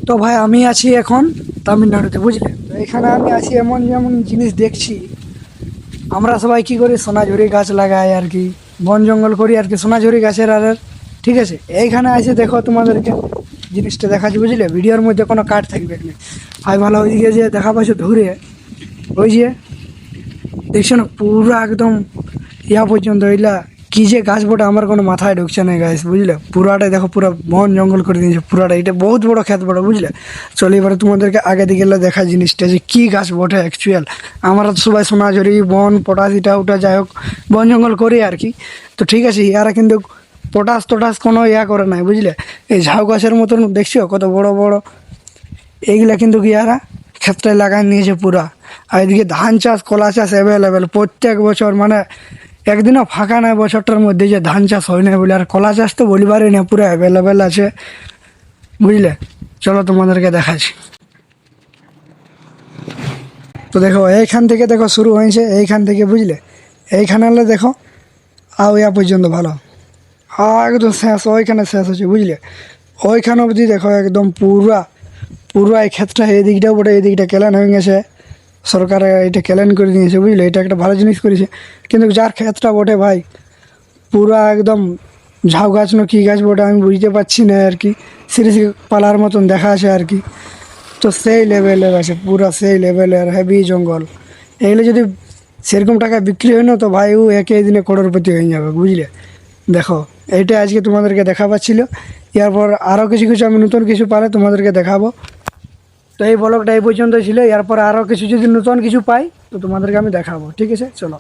তো ভাই আমি আছি এখন তামিলনাড়ুতে, বুঝলে। তো এখানে আমি আছি, এমন যেমন জিনিস দেখছি। আমরা সবাই কি করি, সোনাঝুরি গাছ লাগাই আর কি, বন জঙ্গল করি আর কি, সোনাঝুরি গাছের আর ঠিক আছে। এইখানে আছে, দেখো তোমাদেরকে জিনিসটা দেখাচ্ছি, বুঝলে। ভিডিওর মধ্যে কোনো কাট থাকবে না। ভাই ভালো, ওইদিকে যে দেখা পাচ্ছ ধরে, ওই যে দেখছো না, পুরো একদম ইয়া পর্যন্ত এগুলা কি যে গাছ বটে, আমার কোনো মাথায় ঢুকছে না গাছ, বুঝলে। পুরাটাই দেখো, পুরো বন জঙ্গল করে দিয়েছে পুরাটা। এটা বহুত বড় ক্ষেত বড়, বুঝলে। চলো এবারে তোমাদেরকে আগে দিকে দেখা জিনিসটা যে কি গাছ বটে অ্যাকচুয়াল। আমরা তো সবাই সোনাঝুরি বন পটাশ এটা ওটা যাই হোক বন জঙ্গল করি আর কি। তো ঠিক আছে, ইয়ারা কিন্তু পটাশ টটাশ কোনো ইয়া করে নাই, বুঝলে। এই ঝাউ গাছের মতন দেখছো কত বড় বড়, এইগুলা কিন্তু কি ইয়ারা ক্ষেত্রে লাগাই নিয়েছে পুরা। আর এদিকে ধান চাষ কলা চাষ অ্যাভেলেবেল প্রত্যেক বছর, মানে একদিনও ফাঁকা নাই বছরটার মধ্যে যে ধান চাষ হয় না বলে। আর কলা চাষ তো বলিবারই না, পুরো অ্যাভেলেবেল আছে, বুঝলে। চলো তোমাদেরকে দেখাচ্ছি। তো দেখো এইখান থেকে দেখো শুরু হয়েছে, এইখান থেকে, বুঝলে। এইখানে হলে দেখো আও ইয়া পর্যন্ত ভালো, একদম শেষ, ওইখানে শেষ হচ্ছে, বুঝলে। ওইখানে অবধি দেখো একদম পুরা পুরা এই ক্ষেত্রটা, এই দিকটাও বটে, এই দিকটা কেলান হয়ে গেছে। সরকার এটা কেলেন করে দিয়েছে, বুঝলে। এটা একটা ভালো জিনিস করেছে। কিন্তু যার ক্ষেতটা বটে ভাই, পুরা একদম ঝাউ গাছ না কী গাছ বটে আমি বুঝতে পারছি না আর কি, সিরিজ পালার মতন দেখা আছে আর কি। তো সেই লেভেলের আছে, পুরা সেই লেভেলের হেভি জঙ্গল। এগুলো যদি সেরকম টাকায় বিক্রি হয় না, তো ভাই ও একই দিনে করোড়পতি হয়ে যাবে, বুঝলে। দেখো এইটা আজকে তোমাদেরকে দেখাবার ছিল। এরপর আরও কিছু কিছু আমি নতুন কিছু পালে তোমাদেরকে দেখাবো। তো এই ব্লগটা এই পর্যন্ত ছিল। এরপর আরও কিছু যদি নতুন কিছু পাই তো তোমাদেরকে আমি দেখাবো, ঠিক আছে। চলো।